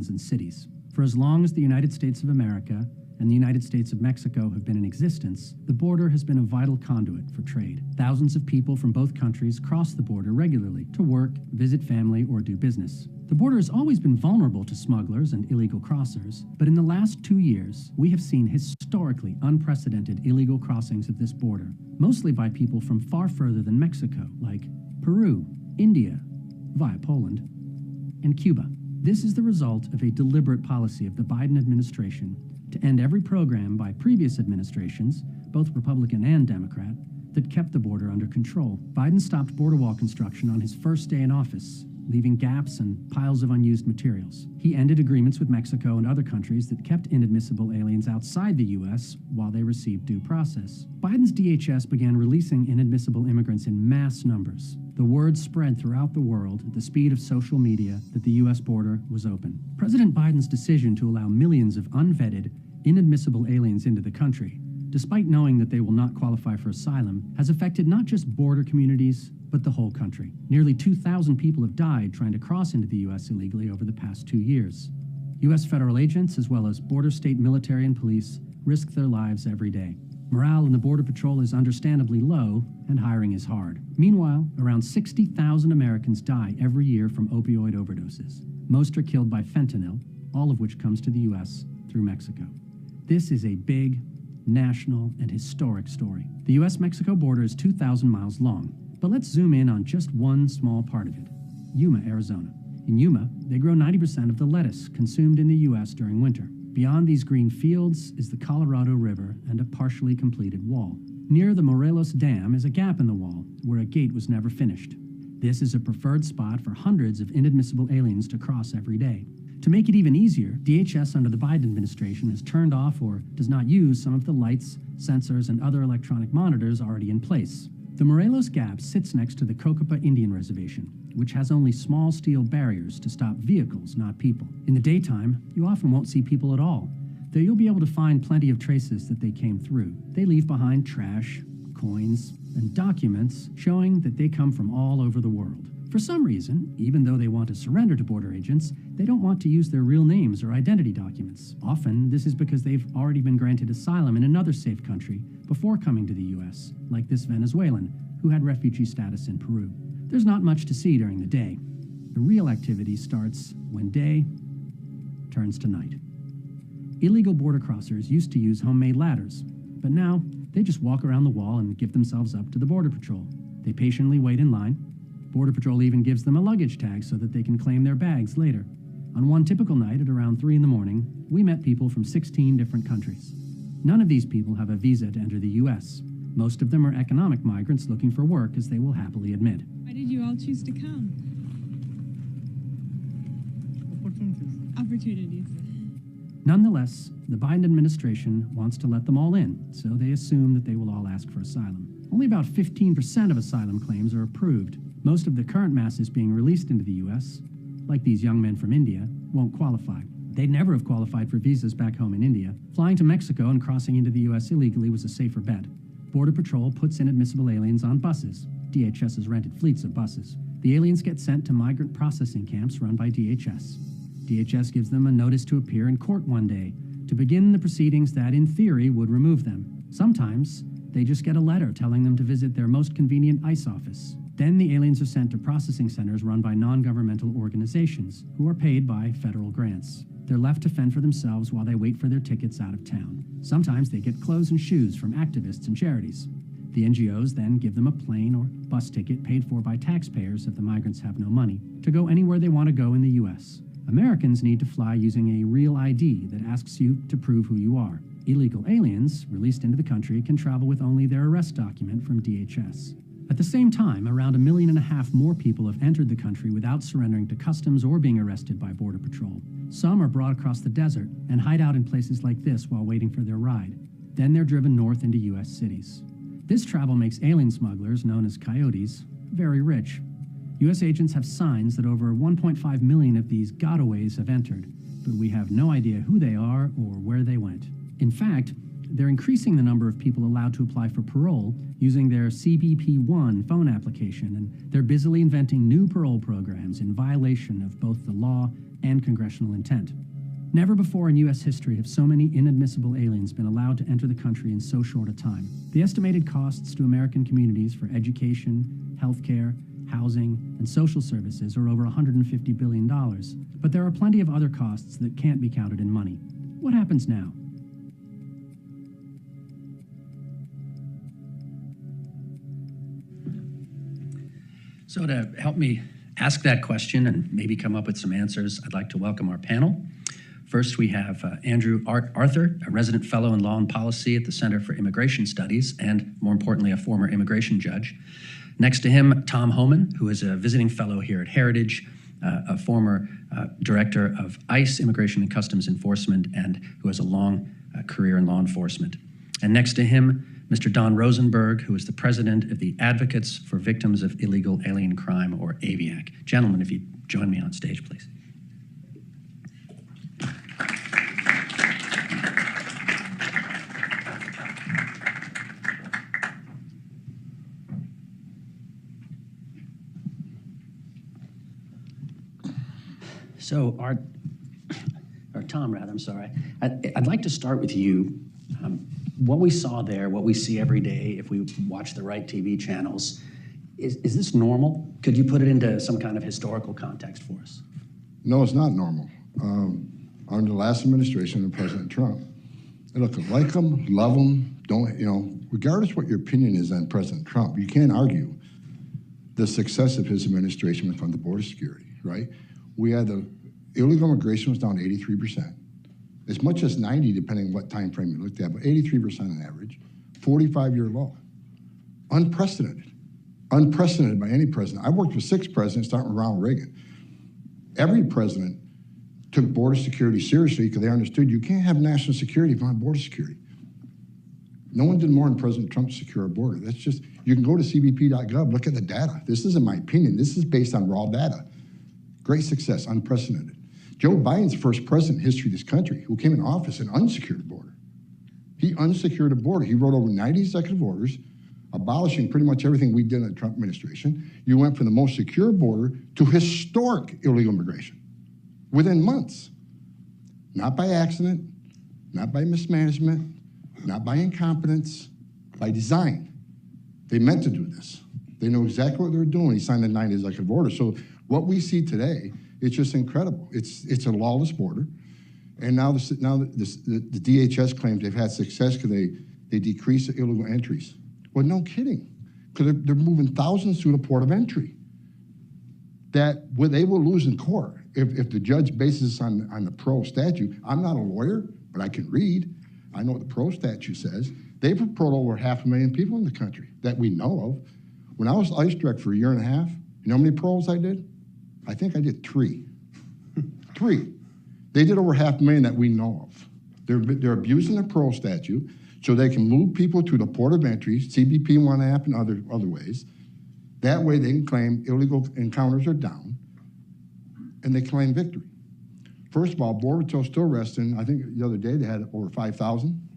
towns and cities. For as long as the United States of America and the United States of Mexico have been in existence, the border has been a vital conduit for trade. Thousands of people from both countries cross the border regularly to work, visit family, or do business. The border has always been vulnerable to smugglers and illegal crossers, but in the last 2 years, we have seen historically unprecedented illegal crossings of this border, mostly by people from far further than Mexico, like Peru, India, via Poland, and Cuba. This is the result of a deliberate policy of the Biden administration to end every program by previous administrations, both Republican and Democrat, that kept the border under control. Biden stopped border wall construction on his first day in office, leaving gaps and piles of unused materials. He ended agreements with Mexico and other countries that kept inadmissible aliens outside the U.S. while they received due process. Biden's DHS began releasing inadmissible immigrants in mass numbers. The word spread throughout the world at the speed of social media that the U.S. border was open. President Biden's decision to allow millions of unvetted, inadmissible aliens into the country, despite knowing that they will not qualify for asylum, has affected not just border communities, but the whole country. Nearly 2,000 people have died trying to cross into the U.S. illegally over the past 2 years. U.S. federal agents, as well as border state military and police, risk their lives every day. Morale in the Border Patrol is understandably low, and hiring is hard. Meanwhile, around 60,000 Americans die every year from opioid overdoses. Most are killed by fentanyl, all of which comes to the U.S. through Mexico. This is a big, national, and historic story. The U.S.-Mexico border is 2,000 miles long, but let's zoom in on just one small part of it: Yuma, Arizona. In Yuma, they grow 90% of the lettuce consumed in the U.S. during winter. Beyond these green fields is the Colorado River and a partially completed wall. Near the Morelos Dam is a gap in the wall where a gate was never finished. This is a preferred spot for hundreds of inadmissible aliens to cross every day. To make it even easier, DHS under the Biden administration has turned off or does not use some of the lights, sensors, and other electronic monitors already in place. The Morelos Gap sits next to the Cocapa Indian Reservation, which has only small steel barriers to stop vehicles, not people. In the daytime, you often won't see people at all, though you'll be able to find plenty of traces that they came through. They leave behind trash, coins, and documents showing that they come from all over the world. For some reason, even though they want to surrender to border agents, they don't want to use their real names or identity documents. Often, this is because they've already been granted asylum in another safe country before coming to the U.S., like this Venezuelan, who had refugee status in Peru. There's not much to see during the day. The real activity starts when day turns to night. Illegal border crossers used to use homemade ladders, but now they just walk around the wall and give themselves up to the Border Patrol. They patiently wait in line. Border Patrol even gives them a luggage tag so that they can claim their bags later. On one typical night at around 3 in the morning, we met people from 16 different countries. None of these people have a visa to enter the U.S. Most of them are economic migrants looking for work, as they will happily admit. Why did you all choose to come? Opportunities. Nonetheless, the Biden administration wants to let them all in, so they assume that they will all ask for asylum. Only about 15% of asylum claims are approved. Most of the current masses being released into the U.S., like these young men from India, won't qualify. They'd never have qualified for visas back home in India. Flying to Mexico and crossing into the U.S. illegally was a safer bet. Border Patrol puts inadmissible aliens on buses. DHS has rented fleets of buses. The aliens get sent to migrant processing camps run by DHS. DHS gives them a notice to appear in court one day to begin the proceedings that, in theory, would remove them. Sometimes, they just get a letter telling them to visit their most convenient ICE office. Then the aliens are sent to processing centers run by non-governmental organizations who are paid by federal grants. They're left to fend for themselves while they wait for their tickets out of town. Sometimes they get clothes and shoes from activists and charities. The NGOs then give them a plane or bus ticket paid for by taxpayers if the migrants have no money to go anywhere they want to go in the U.S. Americans need to fly using a real ID that asks you to prove who you are. Illegal aliens released into the country can travel with only their arrest document from DHS. At the same time, around 1.5 million more people have entered the country without surrendering to customs or being arrested by Border Patrol. Some are brought across the desert and hide out in places like this while waiting for their ride. Then they're driven north into U.S. cities. This travel makes alien smugglers, known as coyotes, very rich. U.S. agents have signs that over 1.5 million of these gotaways have entered, but we have no idea who they are or where they went. In fact, they're increasing the number of people allowed to apply for parole using their CBP-1 phone application, and they're busily inventing new parole programs in violation of both the law and congressional intent. Never before in U.S. history have so many inadmissible aliens been allowed to enter the country in so short a time. The estimated costs to American communities for education, healthcare, housing, and social services are over $150 billion. But there are plenty of other costs that can't be counted in money. What happens now? So to help me ask that question and maybe come up with some answers, I'd like to welcome our panel. First, we have Andrew Arthur, a resident fellow in law and policy at the Center for Immigration Studies, and more importantly, a former immigration judge. Next to him, Tom Homan, who is a visiting fellow here at Heritage, a former director of ICE, Immigration and Customs Enforcement, and who has a long career in law enforcement. And next to him, Mr. Don Rosenberg, who is the president of the Advocates for Victims of Illegal Alien Crime, or AVIAC. Gentlemen, if you'd join me on stage, please. So, or Tom, rather, I'm sorry. I'd like to start with you. What we saw there, what we see every day if we watch the right TV channels, is this normal? Could you put it into some kind of historical context for us? No, it's not normal. Under the last administration of President Trump, and look, like him, love him, regardless what your opinion is on President Trump, you can't argue the success of his administration when it comes to border security, right? We had the illegal immigration was down 83%, as much as 90, depending on what time frame you looked at, but 83% on average, 45-year low. Unprecedented. Unprecedented by any president. I worked with 6 presidents, starting with Ronald Reagan. Every president took border security seriously because they understood you can't have national security if you don't have border security. No one did more than President Trump to secure our border. That's just, you can go to cbp.gov, look at the data. This isn't my opinion. This is based on raw data. Great success, unprecedented. Joe Biden's the first president in history of this country who came in office and unsecured the border. He unsecured the border. He wrote over 90 executive orders abolishing pretty much everything we did in the Trump administration. You went from the most secure border to historic illegal immigration within months. Not by accident, not by mismanagement, not by incompetence, by design. They meant to do this. They know exactly what they were doing. He signed the 90 executive orders. So what we see today, it's just incredible. It's a lawless border. And now the DHS claims they've had success because they decrease the illegal entries. Well, no kidding, because they're moving thousands through the port of entry that they will lose in court if the judge bases this on the pro statute. I'm not a lawyer, but I can read. I know what the pro statute says. They've brought over 500,000 people in the country that we know of. When I was ICE director for a year and a half, you know how many pros I did? I think I did 3. 3. They did over 500,000 that we know of. They're abusing the parole statute so they can move people to the port of entry, CBP one app and other ways. That way they can claim illegal encounters are down and they claim victory. First of all, Border Patrol still arresting, I think the other day they had over 5,000.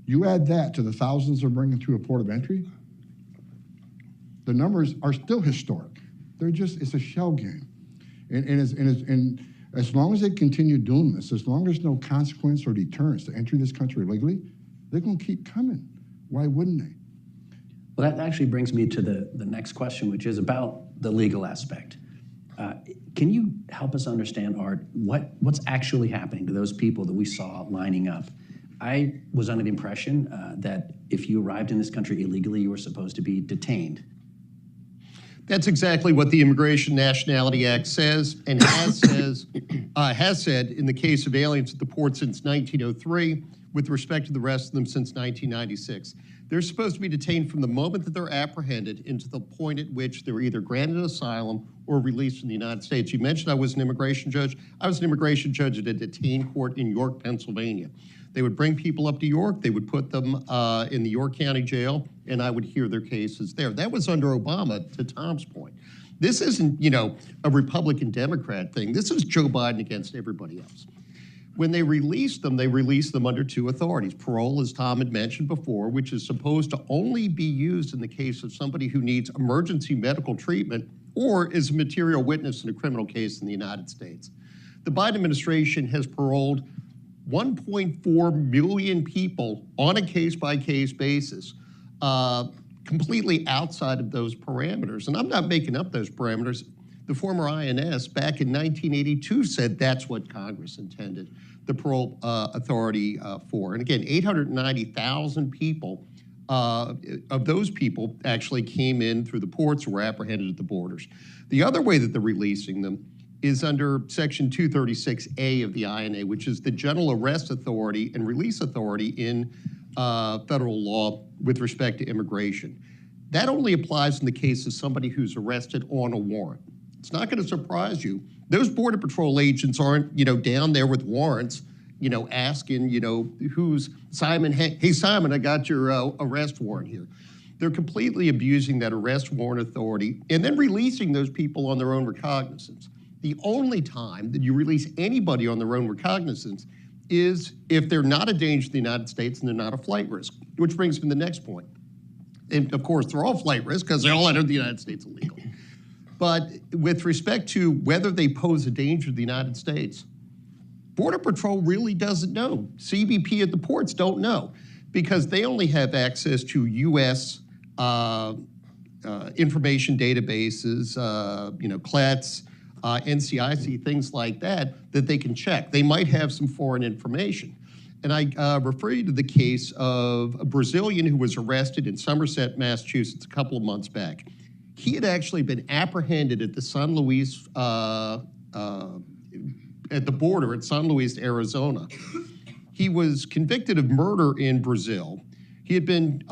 You add that to the thousands they're bringing through the port of entry, the numbers are still historic. It's a shell game. And as long as they continue doing this, as long as there's no consequence or deterrence to enter this country illegally, they're going to keep coming. Why wouldn't they? Well, that actually brings me to the next question, which is about the legal aspect. Can you help us understand, Art, what's actually happening to those people that we saw lining up? I was under the impression that if you arrived in this country illegally, you were supposed to be detained. That's exactly what the Immigration Nationality Act says and has said in the case of aliens at the port since 1903, with respect to the rest of them since 1996. They're supposed to be detained from the moment that they're apprehended into the point at which they're either granted asylum or released from the United States. You mentioned I was an immigration judge. I was an immigration judge at a detain court in York, Pennsylvania. They would bring people up to York, they would put them in the York County Jail, and I would hear their cases there. That was under Obama, to Tom's point. This isn't, a Republican-Democrat thing. This is Joe Biden against everybody else. When they release them under 2 authorities. Parole, as Tom had mentioned before, which is supposed to only be used in the case of somebody who needs emergency medical treatment or is a material witness in a criminal case in the United States. The Biden administration has paroled 1.4 million people on a case-by-case basis, completely outside of those parameters. And I'm not making up those parameters. The former INS back in 1982 said that's what Congress intended the parole authority for. And again, 890,000 people of those people actually came in through the ports or were apprehended at the borders. The other way that they're releasing them is under Section 236A of the INA, which is the general arrest authority and release authority in federal law with respect to immigration. That only applies in the case of somebody who's arrested on a warrant. It's not going to surprise you. Those Border Patrol agents aren't, down there with warrants, asking, who's Simon? Hey, Simon, I got your arrest warrant here. They're completely abusing that arrest warrant authority and then releasing those people on their own recognizance. The only time that you release anybody on their own recognizance is if they're not a danger to the United States and they're not a flight risk, which brings me to the next point. And of course, they're all flight risk because they all entered the United States illegally. But with respect to whether they pose a danger to the United States, Border Patrol really doesn't know. CBP at the ports don't know because they only have access to U.S. Information databases, CLETS, NCIC, things like that they can check. They might have some foreign information. And I refer you to the case of a Brazilian who was arrested in Somerset, Massachusetts a couple of months back. He had actually been apprehended at the San Luis, at the border at San Luis, Arizona. He was convicted of murder in Brazil. He had been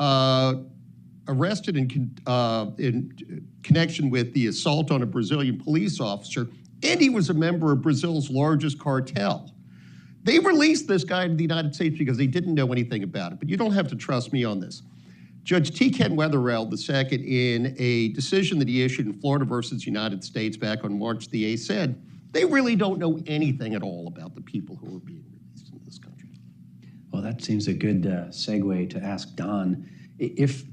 arrested in connection with the assault on a Brazilian police officer, and he was a member of Brazil's largest cartel. They released this guy to the United States because they didn't know anything about it, but you don't have to trust me on this. Judge T. Ken Wetherell II, in a decision that he issued in Florida versus United States back on March the 8th, said they really don't know anything at all about the people who are being released in this country. Well, that seems a good segue to ask Don. If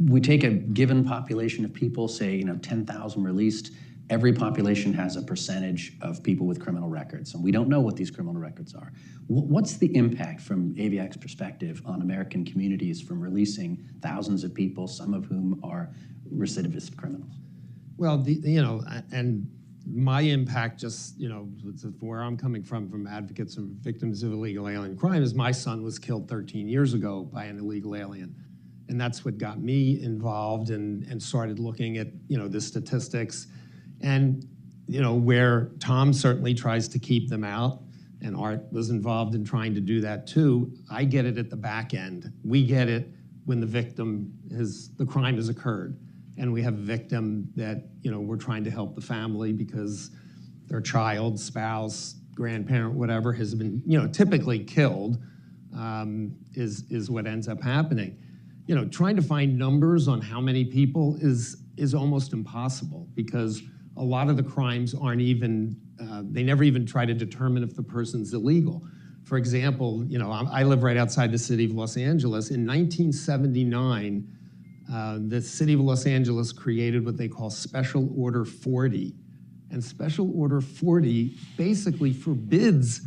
we take a given population of people, say 10,000 released, every population has a percentage of people with criminal records, and we don't know what these criminal records are. What's the impact from AVIAC's perspective on American communities from releasing thousands of people, some of whom are recidivist criminals? Well, and my impact just, where I'm coming from advocates and victims of illegal alien crime, is my son was killed 13 years ago by an illegal alien. And that's what got me involved and started looking at, the statistics. And, where Tom certainly tries to keep them out, and Art was involved in trying to do that too, I get it at the back end. We get it when the crime has occurred. And we have a victim that, we're trying to help the family because their child, spouse, grandparent, whatever, has been, typically killed, is what ends up happening. Trying to find numbers on how many people is almost impossible because a lot of the crimes aren't even, they never even try to determine if the person's illegal. For example, I live right outside the city of Los Angeles. In 1979, the city of Los Angeles created what they call Special Order 40. And Special Order 40 basically forbids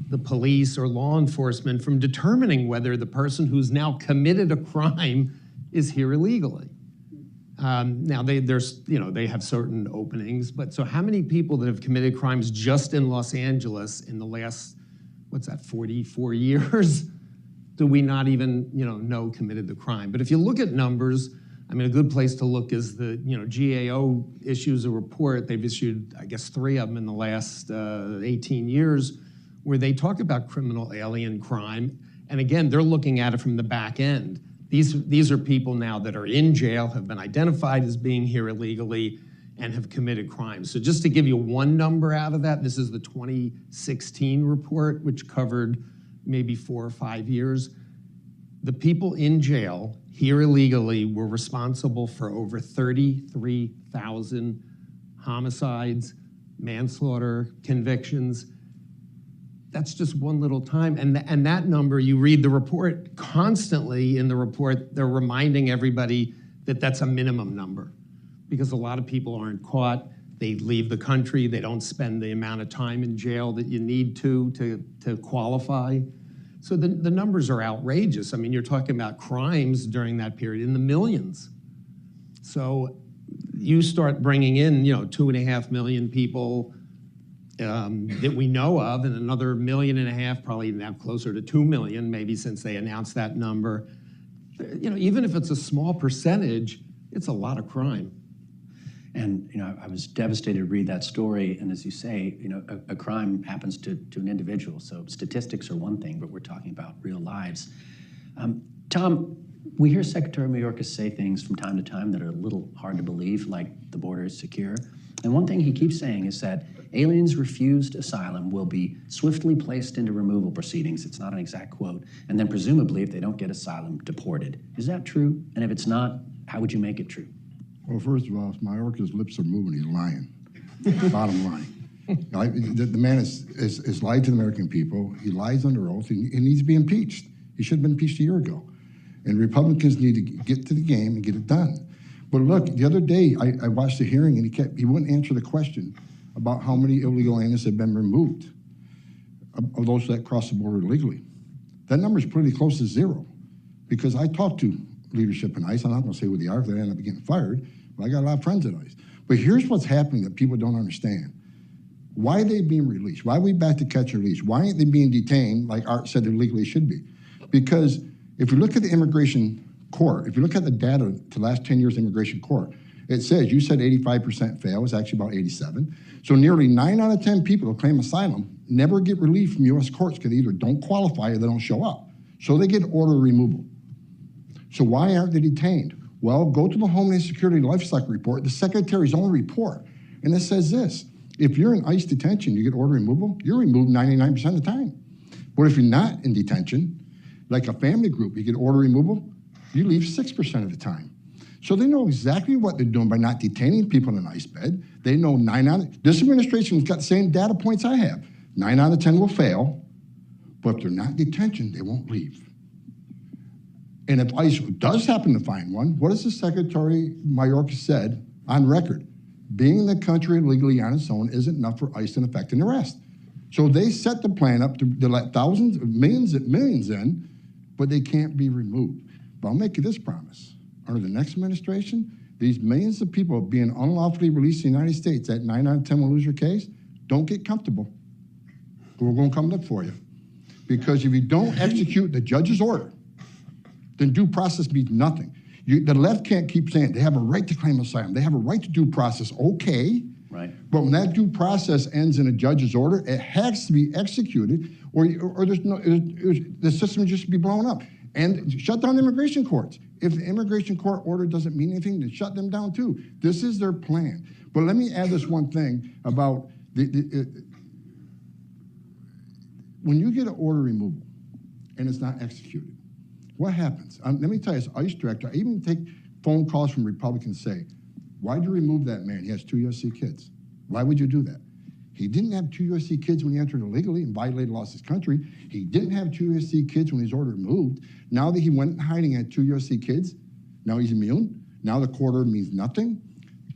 the police or law enforcement from determining whether the person who's now committed a crime is here illegally. Now they have certain openings, but so how many people that have committed crimes just in Los Angeles in the last, 44 years, do we not even, know committed the crime? But if you look at numbers, a good place to look is the, GAO issues a report. They've issued, I guess, 3 of them in the last 18 years, where they talk about criminal alien crime. And again, they're looking at it from the back end. These are people now that are in jail, have been identified as being here illegally, and have committed crimes. So just to give you one number out of that, this is the 2016 report, which covered maybe 4 or 5 years. The people in jail here illegally were responsible for over 33,000 homicides, manslaughter, convictions. That's just one little time. And that number, you read the report, constantly in the report, they're reminding everybody that that's a minimum number because a lot of people aren't caught. They leave the country. They don't spend the amount of time in jail that you need to qualify. So the numbers are outrageous. I mean, you're talking about crimes during that period in the millions. So you start bringing in, 2.5 million people that we know of, and another 1.5 million, probably now closer to 2 million, maybe since they announced that number. Even if it's a small percentage, it's a lot of crime. And I was devastated to read that story. And as you say, a crime happens to an individual. So statistics are one thing, but we're talking about real lives. Tom, we hear Secretary Mayorkas say things from time to time that are a little hard to believe, like the border is secure. And one thing he keeps saying is that aliens refused asylum will be swiftly placed into removal proceedings. It's not an exact quote. And then presumably, if they don't get asylum, deported. Is that true? And if it's not, how would you make it true? Well, first of all, if Mayorkas' lips are moving, he's lying. Bottom line. The man is lied to the American people. He lies under oath. He needs to be impeached. He should have been impeached a year ago. And Republicans need to get to the game and get it done. But look, the other day, I watched the hearing, and he wouldn't answer the question about how many illegal aliens have been removed of those that cross the border illegally. That number is pretty close to zero, because I talked to leadership in ICE. I'm not going to say who they are if they end up getting fired, but I got a lot of friends at ICE. But here's what's happening that people don't understand. Why are they being released? Why are we back to catch and release? Why aren't they being detained like Art said they legally should be? Because if you look at the immigration court, if you look at the data to the last 10 years immigration court, it says, you said 85% fail, it's actually about 87. So nearly 9 out of 10 people who claim asylum never get relief from U.S. courts because they either don't qualify or they don't show up. So they get order removal. So why aren't they detained? Well, go to the Homeland Security Life Cycle Report, the Secretary's own report, and it says this: if you're in ICE detention, you get order removal, you're removed 99% of the time. But if you're not in detention, like a family group, you get order removal, you leave 6% of the time. So they know exactly what they're doing by not detaining people in an ICE bed. They know this administration's got the same data points I have. 9 out of 10 will fail, but if they're not in detention, they won't leave. And if ICE does happen to find one, what has the Secretary Mayorkas said on record? Being in the country illegally on its own isn't enough for ICE to effect an arrest. So they set the plan up to let thousands, millions in, but they can't be removed. But I'll make you this promise. Under the next administration, these millions of people being unlawfully released in the United States, that 9 out of 10 will lose your case, don't get comfortable. We're going to come look for you. Because if you don't execute the judge's order, then due process means nothing. The left can't keep saying they have a right to claim asylum. They have a right to due process. Okay. Right. But when that due process ends in a judge's order, it has to be executed, or the system just be blown up. And shut down immigration courts. If the immigration court order doesn't mean anything, then shut them down too. This is their plan. But let me add this one thing about when you get an order removal and it's not executed, what happens? Let me tell you, as ICE director, I even take phone calls from Republicans say, why'd you remove that man? He has 2 USC kids. Why would you do that? He didn't have 2 USC kids when he entered illegally and violated laws of his country. He didn't have 2 USC kids when his order removed. Now that he went in hiding and had 2 USC kids, now he's immune. Now the court order means nothing.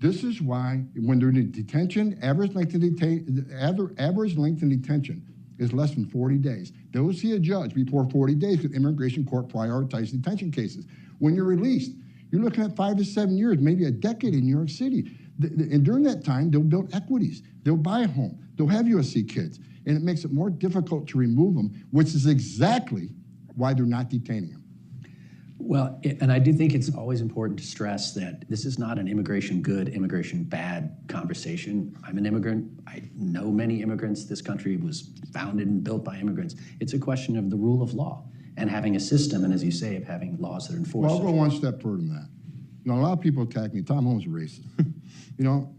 This is why when they're in detention, average length of detention is less than 40 days. They will see a judge before 40 days because immigration court prioritizes detention cases. When you're released, you're looking at 5 to 7 years, maybe a decade in New York City. And during that time, they'll build equities. They'll buy a home. They'll have USC kids. And it makes it more difficult to remove them, which is exactly why they're not detaining them. Well, and I do think it's always important to stress that this is not an immigration good, immigration bad conversation. I'm an immigrant. I know many immigrants. This country was founded and built by immigrants. It's a question of the rule of law and having a system, and as you say, of having laws that are enforced. Well, I'll go one step further than that. You know, a lot of people attack me. Tom Homan's a racist. You know,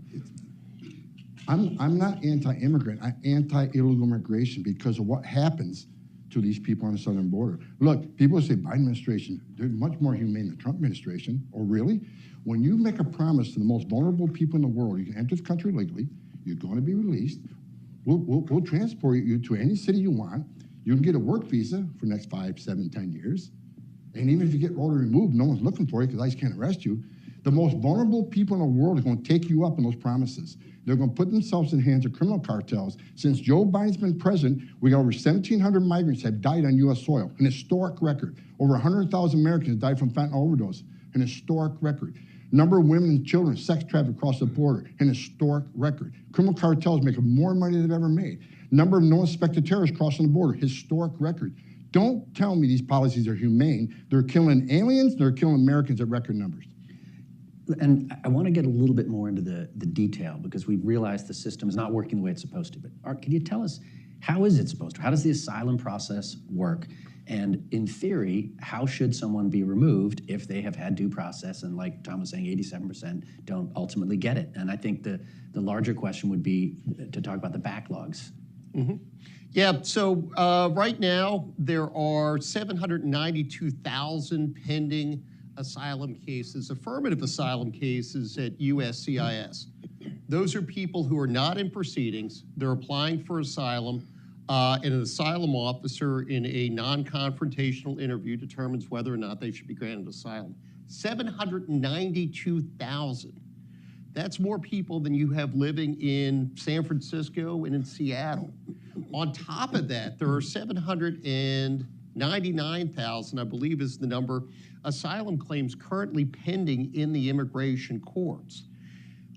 I'm not anti-immigrant. I'm anti-illegal immigration because of what happens to these people on the southern border. Look, people say Biden administration, they're much more humane than the Trump administration. Oh, really? When you make a promise to the most vulnerable people in the world, you can enter the country legally, you're going to be released, we'll transport you to any city you want, you can get a work visa for the next 5, 7, 10 years, and even if you get order removed, no one's looking for you because ICE can't arrest you. The most vulnerable people in the world are going to take you up on those promises. They're going to put themselves in the hands of criminal cartels. Since Joe Biden's been president, we got over 1,700 migrants have died on U.S. soil, an historic record. Over 100,000 Americans died from fentanyl overdose, an historic record. Number of women and children sex trafficked across the border, an historic record. Criminal cartels making more money than they've ever made. Number of no suspected terrorists crossing the border, historic record. Don't tell me these policies are humane. They're killing aliens, they're killing Americans at record numbers. And I want to get a little bit more into the detail because we've realized the system is not working the way it's supposed to. But Art, can you tell us, how is it supposed to? How does the asylum process work? And in theory, how should someone be removed if they have had due process? And like Tom was saying, 87% don't ultimately get it. And I think the larger question would be to talk about the backlogs. Mm-hmm. Yeah, so right now there are 792,000 pending asylum cases, affirmative asylum cases at USCIS. Those are people who are not in proceedings, they're applying for asylum, and an asylum officer in a non-confrontational interview determines whether or not they should be granted asylum. 792,000. That's more people than you have living in San Francisco and in Seattle. On top of that, there are 799,000, I believe is the number, asylum claims currently pending in the immigration courts.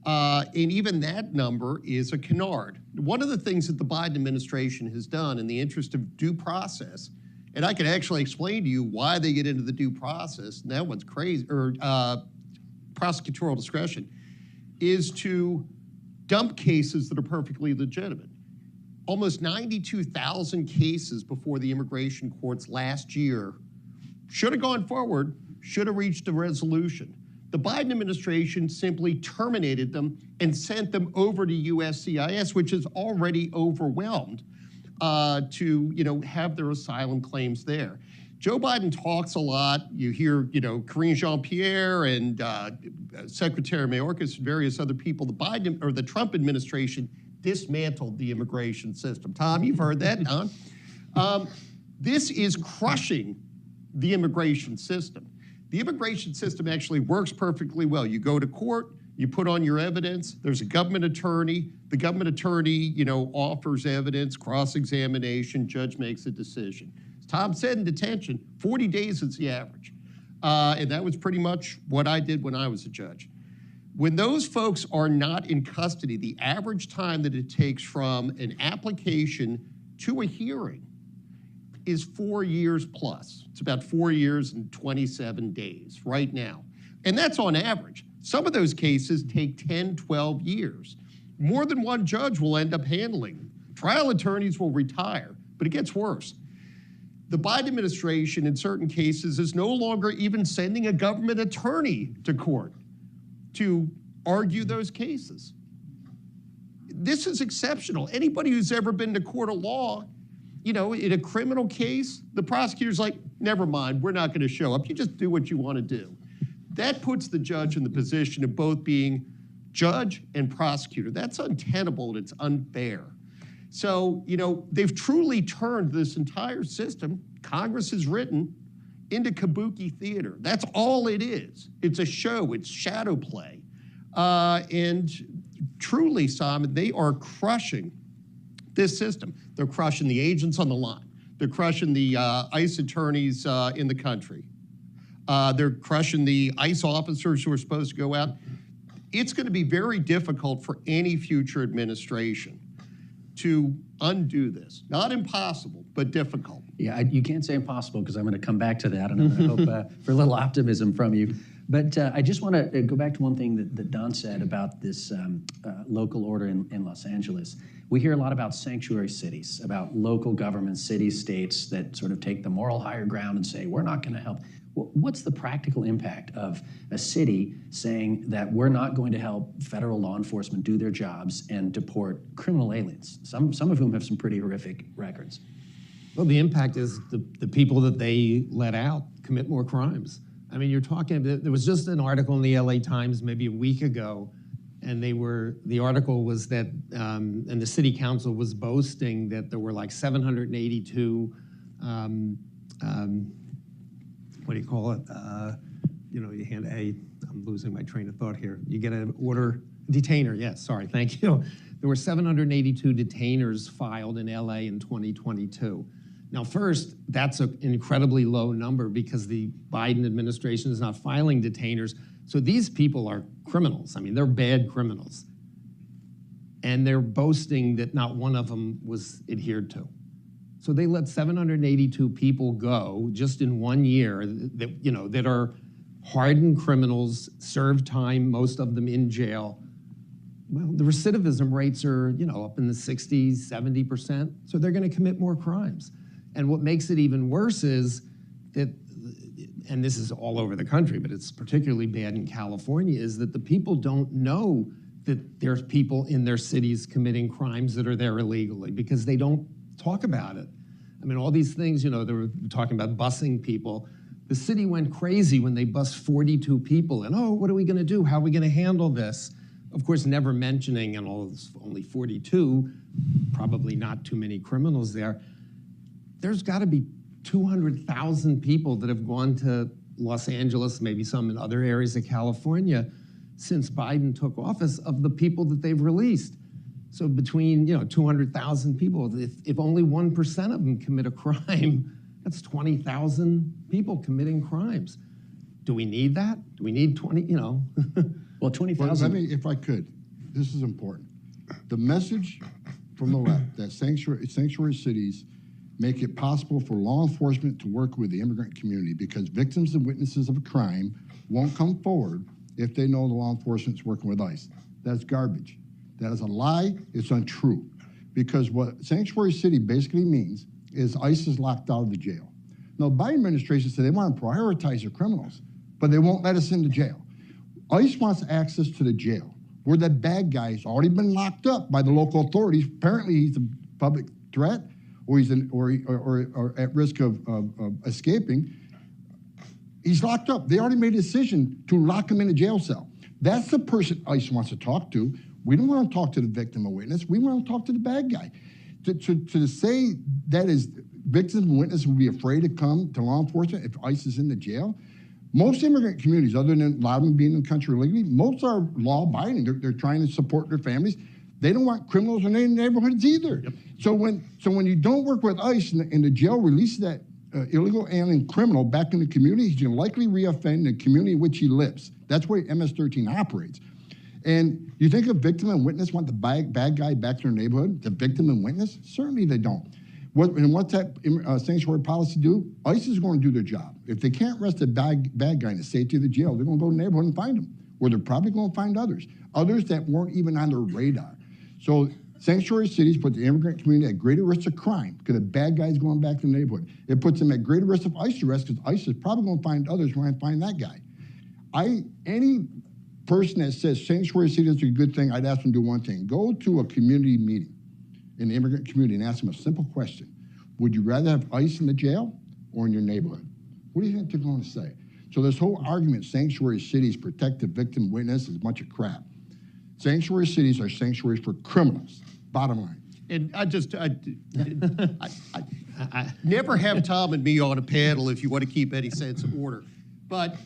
And even that number is a canard. One of the things that the Biden administration has done in the interest of due process, and I can actually explain to you why they get into the due process, and that one's crazy, or prosecutorial discretion, is to dump cases that are perfectly legitimate. Almost 92,000 cases before the immigration courts last year should have gone forward, should have reached a resolution. The Biden administration simply terminated them and sent them over to USCIS, which is already overwhelmed, to have their asylum claims there. Joe Biden talks a lot. You hear, Karine Jean-Pierre and Secretary Mayorkas and various other people. The Biden or the Trump administration dismantled the immigration system. Tom, you've heard that, Don. This is crushing the immigration system. The immigration system actually works perfectly well. You go to court, you put on your evidence, there's a government attorney, the government attorney, offers evidence, cross-examination, judge makes a decision. As Tom said in detention, 40 days is the average. And that was pretty much what I did when I was a judge. When those folks are not in custody, the average time that it takes from an application to a hearing is 4 years plus. It's about 4 years and 27 days right now. And that's on average. Some of those cases take 10, 12 years. More than one judge will end up handling them. Trial attorneys will retire, but it gets worse. The Biden administration in certain cases is no longer even sending a government attorney to court to argue those cases. This is exceptional. Anybody who's ever been to court of law, in a criminal case, the prosecutor's like, never mind, we're not going to show up. You just do what you want to do. That puts the judge in the position of both being judge and prosecutor. That's untenable and it's unfair. So, they've truly turned this entire system, Congress has written, into kabuki theater. That's all it is. It's a show, it's shadow play. And truly, Simon, they are crushing this system. They're crushing the agents on the line. They're crushing the ICE attorneys in the country. They're crushing the ICE officers who are supposed to go out. It's going to be very difficult for any future administration to undo this. Not impossible, but difficult. Yeah, you can't say impossible because I'm going to come back to that, and I hope for a little optimism from you. But I just want to go back to one thing that Don said about this local order in Los Angeles. We hear a lot about sanctuary cities, about local governments, cities, states that sort of take the moral higher ground and say, we're not going to help. What's the practical impact of a city saying that we're not going to help federal law enforcement do their jobs and deport criminal aliens, some of whom have some pretty horrific records? Well, the impact is the people that they let out commit more crimes. I mean, you're talking, there was just an article in the LA Times maybe a week ago, and the article was that, and the city council was boasting that there were like 782, what do you call it? You hand I'm losing my train of thought here. You get an order, detainer, yes, sorry, thank you. There were 782 detainers filed in LA in 2022. Now first, that's an incredibly low number because the Biden administration is not filing detainers. So these people are criminals. I mean, they're bad criminals. And they're boasting that not one of them was adhered to. So they let 782 people go just in 1 year that, you know, that are hardened criminals, served time, most of them in jail. Well, the recidivism rates are, you know, up in the 60s, 70%. So they're going to commit more crimes. And what makes it even worse is that, and this is all over the country, but it's particularly bad in California, is that the people don't know that there's people in their cities committing crimes that are there illegally because they don't talk about it. I mean, all these things, you know, they were talking about busing people. The city went crazy when they bused 42 people and, oh, what are we gonna do? How are we gonna handle this? Of course, never mentioning, and all this, only 42, probably not too many criminals there. There's gotta be 200,000 people that have gone to Los Angeles, maybe some in other areas of California, since Biden took office, of the people that they've released. So between, you know, 200,000 people, if only 1% of them commit a crime, that's 20,000 people committing crimes. Do we need that? Do we need 20, you know? Well, 20,000. Let me, if I could, this is important. The message from the left that sanctuary cities make it possible for law enforcement to work with the immigrant community because victims and witnesses of a crime won't come forward if they know the law enforcement's working with ICE. That's garbage. That is a lie. It's untrue. Because what sanctuary city basically means is ICE is locked out of the jail. Now, the Biden administration said they want to prioritize their criminals, but they won't let us into jail. ICE wants access to the jail, where the bad guy's already been locked up by the local authorities. Apparently, he's a public threat, or he's or at risk of escaping. He's locked up. They already made a decision to lock him in a jail cell. That's the person ICE wants to talk to. We don't want to talk to the victim or witness. We want to talk to the bad guy. To say that is victims and witnesses will be afraid to come to law enforcement if ICE is in the jail. Most immigrant communities, other than a lot of them being in the country illegally, most are law-abiding. They're trying to support their families. They don't want criminals in their neighborhoods either. Yep. So when you don't work with ICE and the jail releases that illegal alien criminal back in the community, he's going to likely reoffend in the community in which he lives. That's where MS-13 operates. And you think a victim and witness want the bad guy back in their neighborhood, the victim and witness? Certainly they don't. What's that sanctuary policy do? ICE is going to do their job. If they can't arrest a bad guy in the safety of the jail, they're going to go to the neighborhood and find him, or they're probably going to find others that weren't even on their radar. So sanctuary cities put the immigrant community at greater risk of crime because the bad guy's going back to the neighborhood. It puts them at greater risk of ICE arrest because ICE is probably going to find others when I find that guy. Any person that says sanctuary city is a good thing, I'd ask them to do one thing. Go to a community meeting in the immigrant community and ask them a simple question. Would you rather have ICE in the jail or in your neighborhood? What do you think they're going to say? So this whole argument, sanctuary cities protect the victim witness, is a bunch of crap. Sanctuary cities are sanctuaries for criminals, bottom line. And I never have Tom and me on a panel if you want to keep any sense of order. But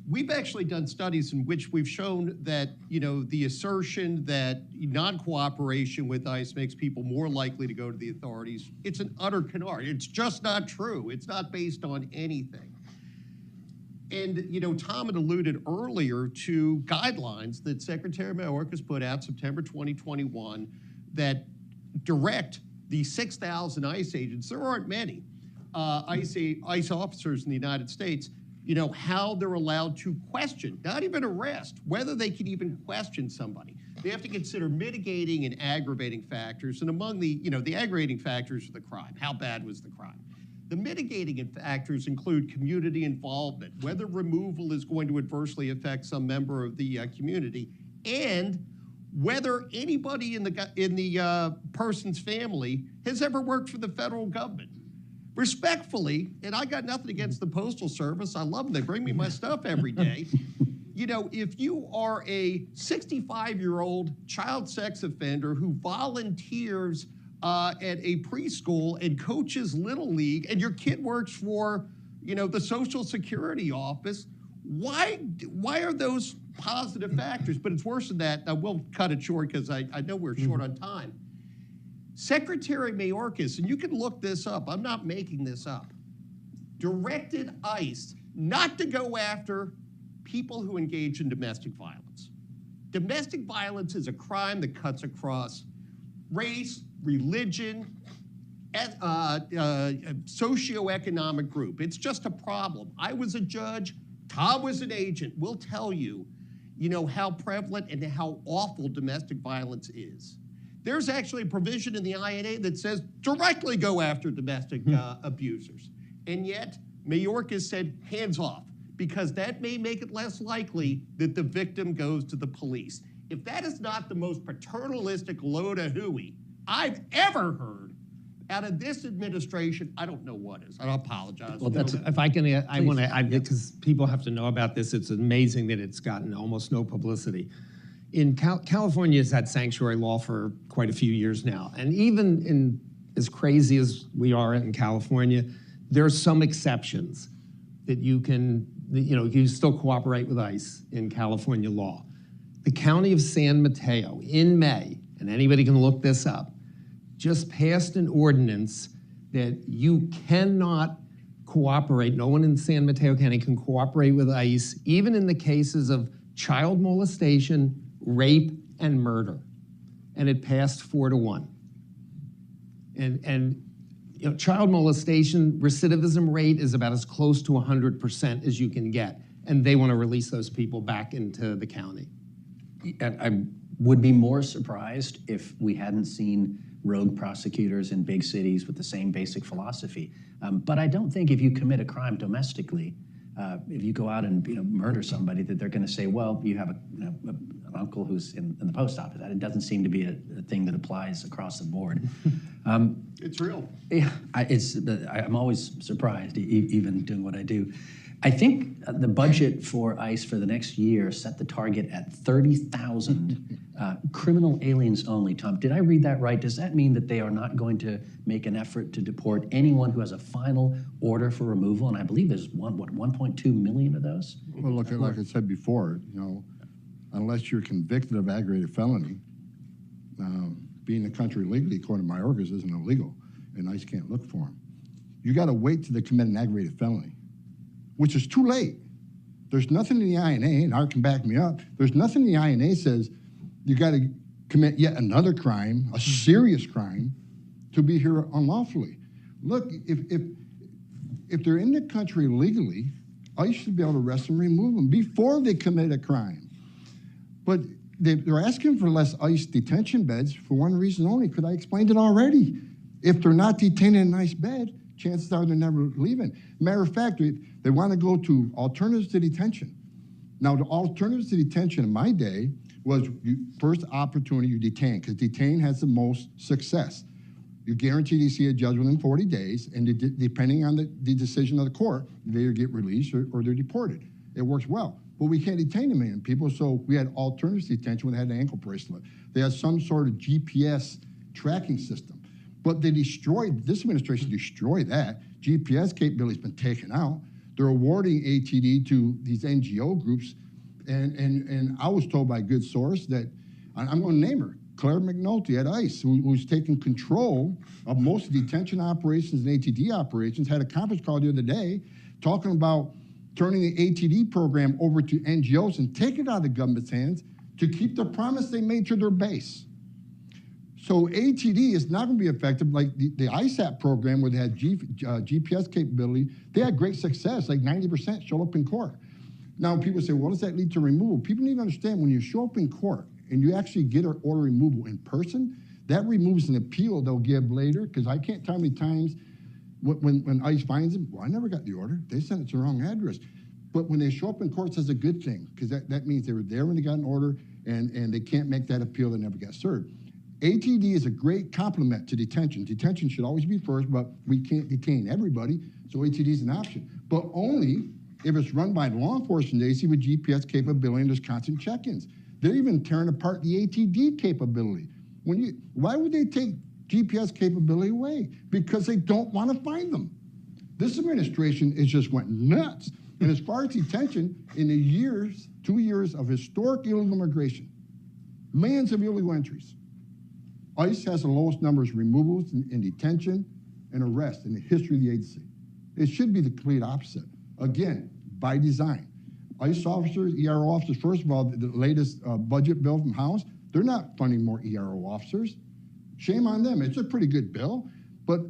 we've actually done studies in which we've shown that, you know, the assertion that non-cooperation with ICE makes people more likely to go to the authorities, it's an utter canard. It's just not true. It's not based on anything. And, you know, Tom had alluded earlier to guidelines that Secretary Mayorkas put out September 2021 that direct the 6,000 ICE agents, there aren't many, ICE officers in the United States, you know, how they're allowed to question, not even arrest, whether they can even question somebody. They have to consider mitigating and aggravating factors, and among the, you know, the aggravating factors are the crime. How bad was the crime? The mitigating factors include community involvement, whether removal is going to adversely affect some member of the community, and whether anybody in the person's family has ever worked for the federal government. Respectfully, and I got nothing against the Postal Service, I love them, they bring me my stuff every day. You know, if you are a 65-year-old child sex offender who volunteers at a preschool and coaches Little League, and your kid works for, you know, the Social Security office, Why are those positive factors? But it's worse than that. Now, we'll cut it short because I know we're short on time. Secretary Mayorkas, and you can look this up, I'm not making this up, directed ICE not to go after people who engage in domestic violence. Domestic violence is a crime that cuts across race, religion, socioeconomic group. It's just a problem. I was a judge, Tom was an agent. We'll tell you, how prevalent and how awful domestic violence is. There's actually a provision in the INA that says directly go after domestic abusers. And yet, Mayorkas said hands off, because that may make it less likely that the victim goes to the police. If that is not the most paternalistic load of hooey I've ever heard out of this administration, I don't know what is. I apologize. Well, if I can, I want to, because people have to know about this. It's amazing that it's gotten almost no publicity. In California has had sanctuary law for quite a few years now. And even in as crazy as we are in California, there are some exceptions that you can still cooperate with ICE in California law. The County of San Mateo in May, and anybody can look this up, just passed an ordinance that you cannot cooperate, no one in San Mateo County can cooperate with ICE, even in the cases of child molestation, rape, and murder. And it passed 4-1. And child molestation recidivism rate is about as close to 100% as you can get. And they want to release those people back into the county. I would be more surprised if we hadn't seen rogue prosecutors in big cities with the same basic philosophy. But I don't think if you commit a crime domestically, if you go out and murder somebody, that they're going to say, well, you have an uncle who's in the post office. It doesn't seem to be a thing that applies across the board. It's real. Yeah, I'm always surprised, even doing what I do. I think the budget for ICE for the next year set the target at 30,000 criminal aliens only. Tom, did I read that right? Does that mean that they are not going to make an effort to deport anyone who has a final order for removal? And I believe there's 1.2 million of those? Well, look, like I said before, unless you're convicted of aggravated felony, being in the country legally, according to Mayorkas, isn't illegal, and ICE can't look for them. You got to wait till they commit an aggravated felony, which is too late. There's nothing in the INA, and Art can back me up, there's nothing in the INA says you got to commit yet another crime, a serious crime, to be here unlawfully. Look, if they're in the country legally, ICE should be able to arrest and remove them before they commit a crime. But they're asking for less ICE detention beds for one reason only, because I explained it already. If they're not detained in a nice bed, chances are they're never leaving. Matter of fact, they want to go to alternatives to detention. Now, the alternatives to detention in my day was first opportunity you detain, because detain has the most success. You're guaranteed to see a judge within 40 days, and depending on the decision of the court, they either get released or they're deported. It works well. But we can't detain them in people, so we had alternatives to detention when they had an ankle bracelet. They had some sort of GPS tracking system. But this administration destroyed that. GPS capability's been taken out. They're awarding ATD to these NGO groups. And I was told by a good source that, I'm going to name her, Claire McNulty at ICE, who's taken control of most of the detention operations and ATD operations, had a conference call the other day talking about turning the ATD program over to NGOs and taking it out of the government's hands to keep the promise they made to their base. So ATD is not going to be effective like the ISAP program where they had GPS capability. They had great success, like 90% show up in court. Now people say, well, does that lead to removal? People need to understand when you show up in court and you actually get an order removal in person, that removes an appeal they'll give later, because I can't tell how many times when ICE finds them, well, I never got the order. They sent it to the wrong address. But when they show up in court, that's a good thing, because that means they were there when they got an order, and they can't make that appeal, they never got served. ATD is a great complement to detention. Detention should always be first, but we can't detain everybody, so ATD is an option. But only if it's run by law enforcement agency with GPS capability and there's constant check-ins. They're even tearing apart the ATD capability. Why would they take GPS capability away? Because they don't want to find them. This administration just went nuts. And as far as detention, in the years, 2 years of historic illegal immigration, millions of illegal entries, ICE has the lowest numbers of removals in detention and arrest in the history of the agency. It should be the complete opposite. Again, by design. ICE officers, ERO officers, first of all, the latest budget bill from House, they're not funding more ERO officers. Shame on them. It's a pretty good bill, but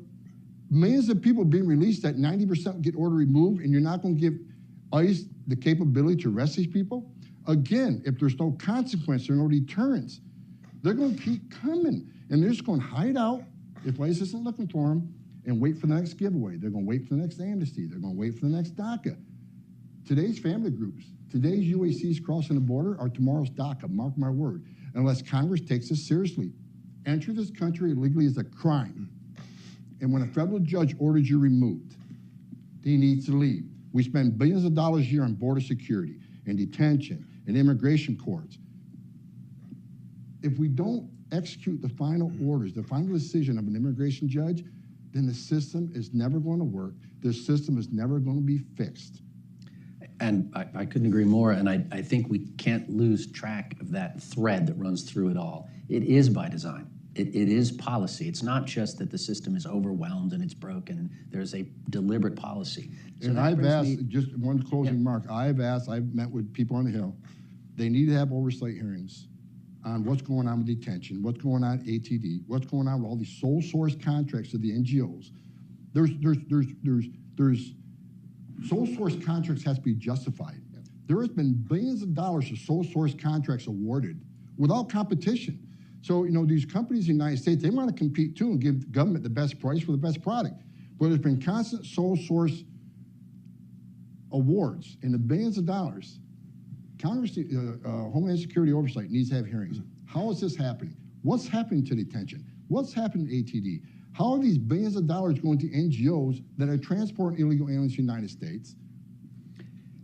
millions of people being released at 90% get order removed, and you're not going to give ICE the capability to arrest these people? Again, if there's no consequence or no deterrence, they're going to keep coming, and they're just going to hide out if ICE isn't looking for them and wait for the next giveaway. They're going to wait for the next amnesty. They're going to wait for the next DACA. Today's family groups, today's UACs crossing the border are tomorrow's DACA, mark my word, unless Congress takes this seriously. Entry this country illegally is a crime. And when a federal judge orders you removed, he needs to leave. We spend billions of dollars a year on border security and detention and immigration courts. If we don't execute the final orders, the final decision of an immigration judge, then the system is never going to work. The system is never going to be fixed. And I couldn't agree more, and I think we can't lose track of that thread that runs through it all. It is by design. It is policy. It's not just that the system is overwhelmed and it's broken. There's a deliberate policy. So and I've asked, just one closing remark, I've met with people on the Hill. They need to have oversight hearings on what's going on with detention, what's going on at ATD, what's going on with all these sole source contracts of the NGOs. There's sole source contracts has to be justified. There has been billions of dollars of sole source contracts awarded without competition. So, these companies in the United States, they want to compete too and give the government the best price for the best product. But there's been constant sole source awards in the billions of dollars. Congress, Homeland Security Oversight needs to have hearings. How is this happening? What's happening to detention? What's happening to ATD? How are these billions of dollars going to NGOs that are transporting illegal aliens to the United States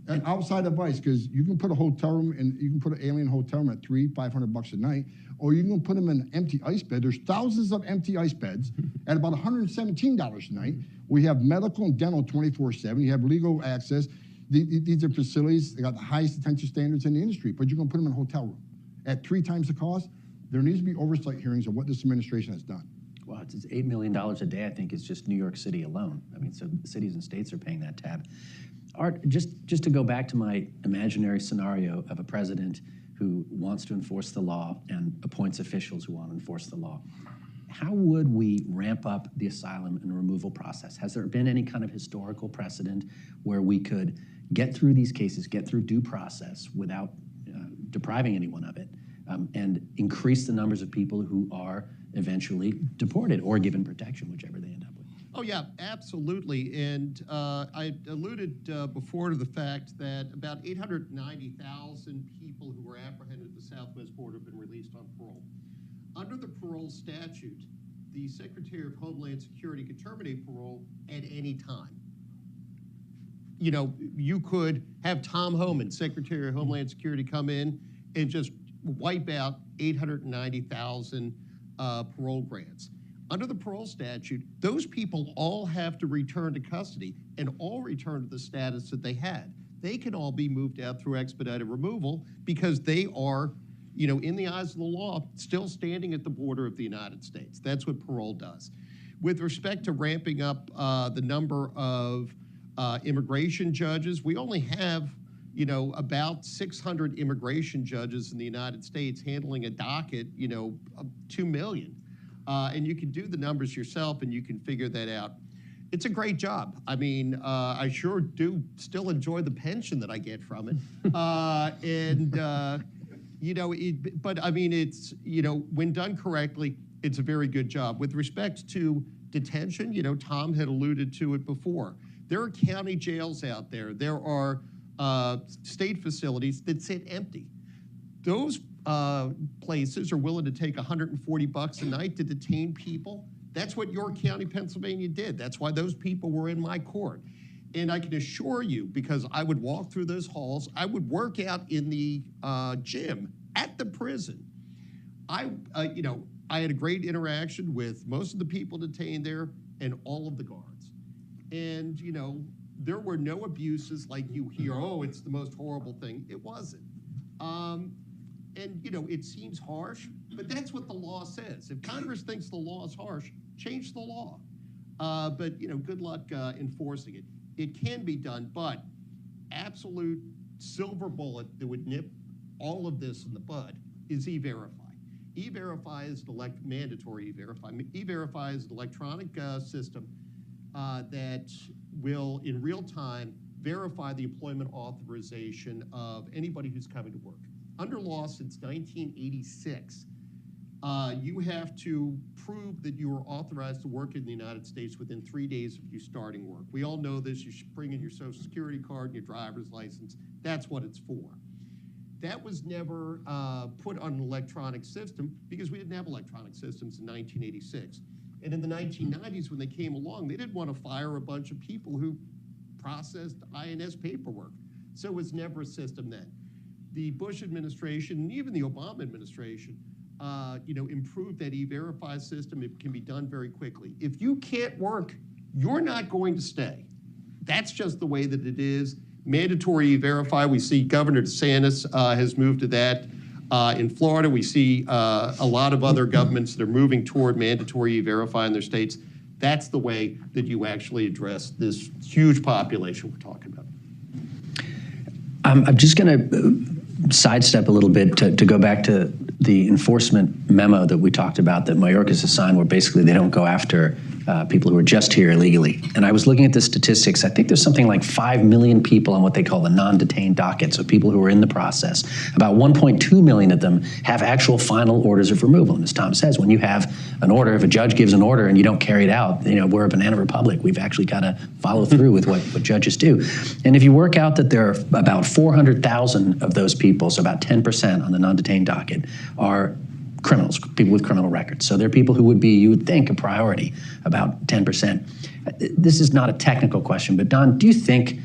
and outside of ICE? Because you can put a hotel room and you can put an alien hotel room at $300-500 a night, or you can put them in an empty ICE bed. There's thousands of empty ICE beds at about $117 a night. We have medical and dental 24/7. You have legal access. These are facilities that got the highest detention standards in the industry, but you're going to put them in a hotel room at 3 times the cost. There needs to be oversight hearings of what this administration has done. Well, it's $8 million a day, I think, is just New York City alone. I mean, so cities and states are paying that tab. Art, just to go back to my imaginary scenario of a president who wants to enforce the law and appoints officials who want to enforce the law, how would we ramp up the asylum and removal process? Has there been any kind of historical precedent where we could get through these cases, get through due process without depriving anyone of it, and increase the numbers of people who are eventually deported or given protection, whichever they end up with? Oh, yeah, absolutely. And I alluded before to the fact that about 890,000 people who were apprehended at the southwest border have been released on parole. Under the parole statute, the Secretary of Homeland Security could terminate parole at any time. You could have Tom Homan, Secretary of Homeland Security, come in and just wipe out 890,000 parole grants. Under the parole statute, those people all have to return to custody and all return to the status that they had. They can all be moved out through expedited removal because they are, in the eyes of the law, still standing at the border of the United States. That's what parole does. With respect to ramping up the number of immigration judges, we only have, about 600 immigration judges in the United States handling a docket, of 2 million. And you can do the numbers yourself and you can figure that out. It's a great job. I mean, I sure do still enjoy the pension that I get from it. But I mean, it's, when done correctly, it's a very good job. With respect to detention, Tom had alluded to it before. There are county jails out there. There are state facilities that sit empty. Those places are willing to take $140 a night to detain people. That's what York County, Pennsylvania did. That's why those people were in my court. And I can assure you, because I would walk through those halls, I would work out in the gym at the prison. I had a great interaction with most of the people detained there and all of the guards. And, There were no abuses like you hear, oh, it's the most horrible thing. It wasn't. And, you know, it seems harsh, but that's what the law says. If Congress thinks the law is harsh, change the law. But, you know, good luck enforcing it. It can be done, but absolute silver bullet that would nip all of this in the bud is E-Verify. E-Verify is mandatory E-Verify. E-Verify is an electronic system that will, in real time, verify the employment authorization of anybody who's coming to work. Under law since 1986, you have to prove that you are authorized to work in the United States within 3 days of you starting work. We all know this. You should bring in your Social Security card and your driver's license. That's what it's for. That was never put on an electronic system because we didn't have electronic systems in 1986. And in the 1990s, when they came along, they didn't want to fire a bunch of people who processed INS paperwork. So it was never a system then. The Bush administration and even the Obama administration, you know, improved that E-Verify system. It can be done very quickly. If you can't work, you're not going to stay. That's just the way that it is. Mandatory E-Verify, we see Governor DeSantis has moved to that. In Florida, we see a lot of other governments that are moving toward mandatory E-Verify in their states. That's the way that you actually address this huge population we're talking about. I'm just going to sidestep a little bit to go back to the enforcement memo that we talked about that Mayorkas has signed, where basically they don't go after people who are just here illegally. And I was looking at the statistics. I think there's something like 5 million people on what they call the non-detained docket, so people who are in the process. About 1.2 million of them have actual final orders of removal. And as Tom says, when you have an order, if a judge gives an order and you don't carry it out, you know, we're a banana republic. We've actually got to follow through with what judges do. And if you work out that there are about 400,000 of those people, so about 10% on the non-detained docket, are criminals, people with criminal records. So they're people who would be, you would think, a priority, about 10%. This is not a technical question, but Don, do you think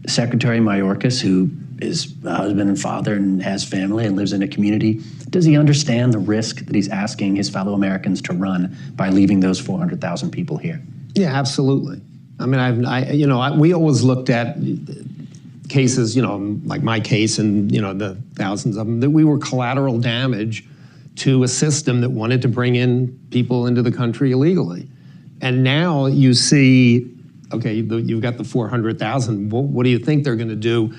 Secretary Mayorkas, who is a husband and father and has family and lives in a community, does he understand the risk that he's asking his fellow Americans to run by leaving those 400,000 people here? Yeah, absolutely. I mean, we always looked at cases, you know, like my case and, you know, the thousands of them, that we were collateral damage to a system that wanted to bring in people into the country illegally. And now you see, okay, you've got the 400,000. What do you think they're going to do?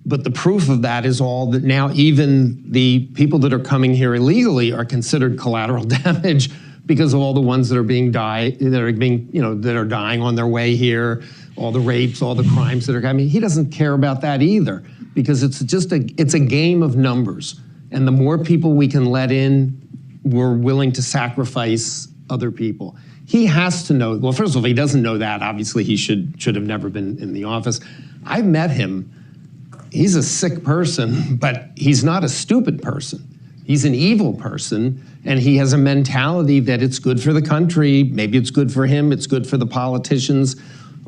But the proof of that is all that now even the people that are coming here illegally are considered collateral damage because of all the ones that are that are dying on their way here, all the rapes, all the crimes that are. I mean, he doesn't care about that either because it's a game of numbers. And the more people we can let in, we're willing to sacrifice other people. He has to know, well, first of all, if he doesn't know that, obviously he should have never been in the office. I've met him. He's a sick person, but he's not a stupid person. He's an evil person, and he has a mentality that it's good for the country, maybe it's good for him, it's good for the politicians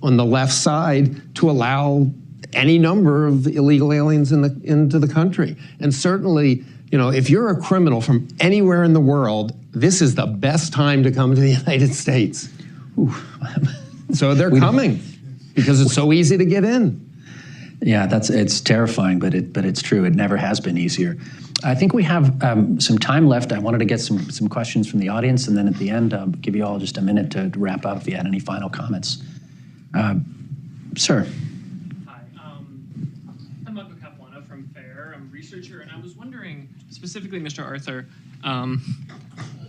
on the left side to allow any number of illegal aliens into the country. And certainly, you know, if you're a criminal from anywhere in the world, this is the best time to come to the United States. So they're coming because it's so easy to get in. Yeah, it's terrifying, but it's true. It never has been easier. I think we have some time left. I wanted to get some questions from the audience, and then at the end, I'll give you all just a minute to wrap up if you had any final comments. Sir. And I was wondering, specifically, Mr. Arthur,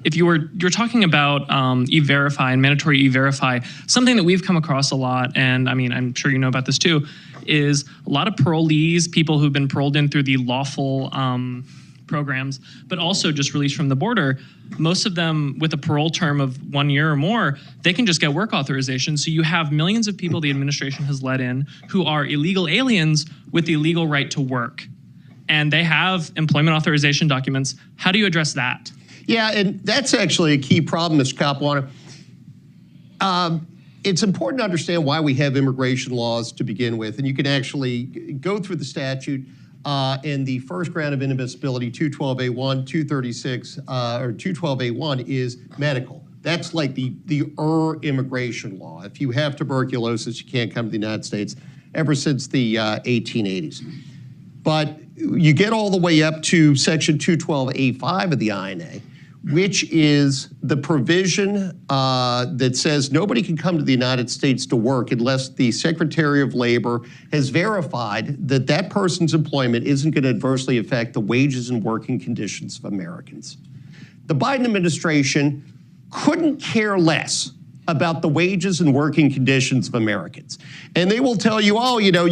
if you're talking about E-Verify and mandatory E-Verify, something that we've come across a lot, and I mean, I'm sure you know about this too, is a lot of parolees, people who've been paroled in through the lawful programs, but also just released from the border. Most of them with a parole term of 1 year or more, they can just get work authorization. So you have millions of people the administration has let in who are illegal aliens with the legal right to work. And they have employment authorization documents. How do you address that? Yeah, and that's actually a key problem, Mr. Copwater. It's important to understand why we have immigration laws to begin with, and you can actually go through the statute and the first ground of inadmissibility, 212A1, 236, or 212A1 is medical. That's like the immigration law. If you have tuberculosis, you can't come to the United States, ever since the 1880s. But you get all the way up to Section 212A5 of the INA, which is the provision that says nobody can come to the United States to work unless the Secretary of Labor has verified that that person's employment isn't going to adversely affect the wages and working conditions of Americans. The Biden administration couldn't care less about the wages and working conditions of Americans. And they will tell you, oh, you know,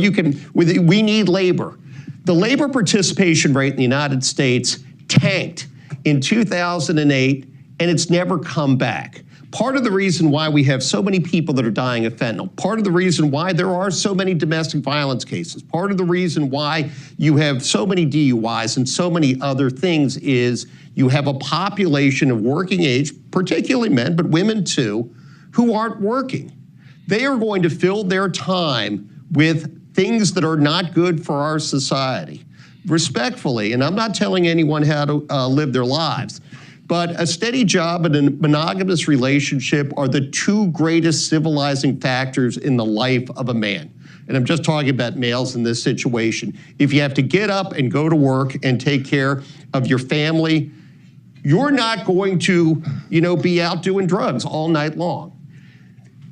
we need labor. The labor participation rate in the United States tanked in 2008, and it's never come back. Part of the reason why we have so many people that are dying of fentanyl, part of the reason why there are so many domestic violence cases, part of the reason why you have so many DUIs and so many other things is you have a population of working age, particularly men, but women too, who aren't working. They are going to fill their time with things that are not good for our society. Respectfully, and I'm not telling anyone how to live their lives, but a steady job and a monogamous relationship are the two greatest civilizing factors in the life of a man. And I'm just talking about males in this situation. If you have to get up and go to work and take care of your family, you're not going to, you know, be out doing drugs all night long.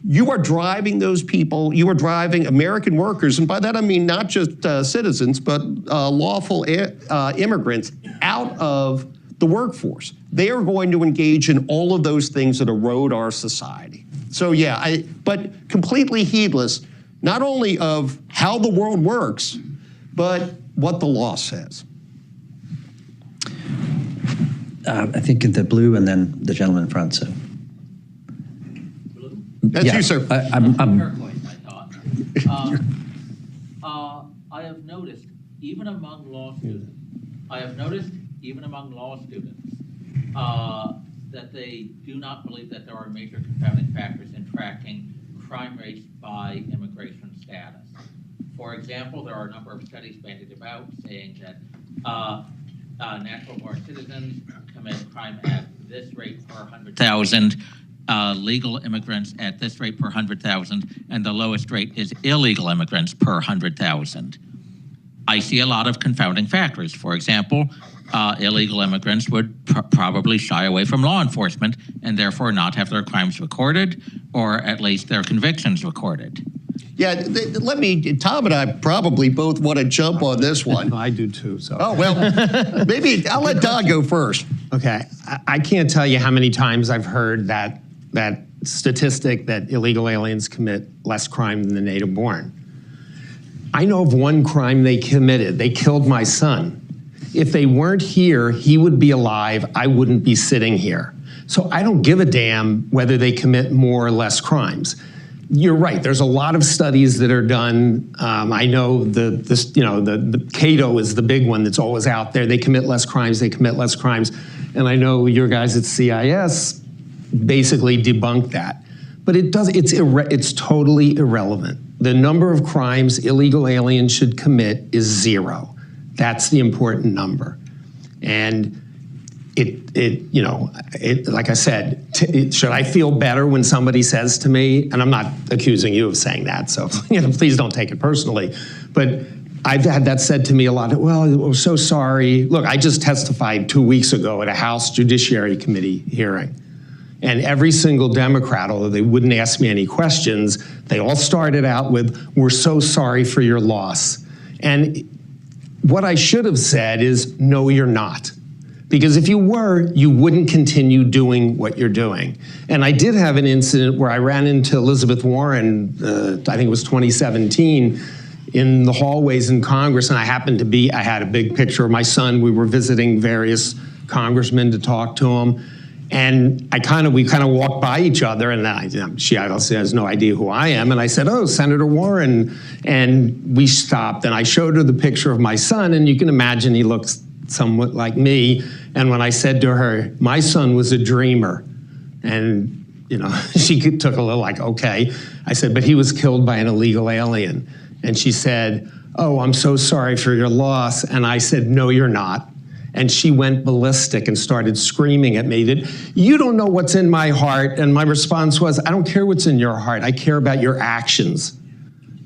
You are driving those people, you are driving American workers, and by that I mean not just citizens, but lawful immigrants out of the workforce. They are going to engage in all of those things that erode our society. So yeah, but completely heedless, not only of how the world works, but what the law says. I think the blue and then the gentleman in front, so. That's you, sir. Turquoise, I thought. I have noticed, even among law students, that they do not believe that there are major confounding factors in tracking crime rates by immigration status. For example, there are a number of studies bandied about saying that natural-born citizens commit crime at this rate per 100,000. Legal immigrants at this rate per 100,000, and the lowest rate is illegal immigrants per 100,000. I see a lot of confounding factors. For example, illegal immigrants would probably shy away from law enforcement and therefore not have their crimes recorded, or at least their convictions recorded. Yeah, Tom and I probably both want to jump on this one. I do too, so. Oh, well, maybe I'll let Don go first. Okay, I can't tell you how many times I've heard that statistic that illegal aliens commit less crime than the native born. I know of one crime they committed. They killed my son. If they weren't here, he would be alive. I wouldn't be sitting here. So I don't give a damn whether they commit more or less crimes. You're right. There's a lot of studies that are done. I know the Cato is the big one that's always out there. They commit less crimes. They commit less crimes. And I know your guys at CIS basically debunk that. But it's totally irrelevant. The number of crimes illegal aliens should commit is 0. That's the important number. And like I said, should I feel better when somebody says to me, and I'm not accusing you of saying that, so please don't take it personally, but I've had that said to me a lot. Well, we're so sorry. Look, I just testified 2 weeks ago at a House Judiciary Committee hearing. And every single Democrat, although they wouldn't ask me any questions, they all started out with, "We're so sorry for your loss." And what I should have said is, no, you're not. Because if you were, you wouldn't continue doing what you're doing. And I did have an incident where I ran into Elizabeth Warren, I think it was 2017, in the hallways in Congress, and I had a big picture of my son. We were visiting various congressmen to talk to him. And we kind of walked by each other, and she obviously has no idea who I am. And I said, "Oh, Senator Warren." And we stopped, and I showed her the picture of my son, and you can imagine he looks somewhat like me. And when I said to her, "My son was a dreamer," and she took a little like, okay. I said, "But he was killed by an illegal alien." And she said, "Oh, I'm so sorry for your loss." And I said, "No, you're not." And she went ballistic and started screaming at me that, you don't know what's in my heart. And my response was, I don't care what's in your heart. I care about your actions.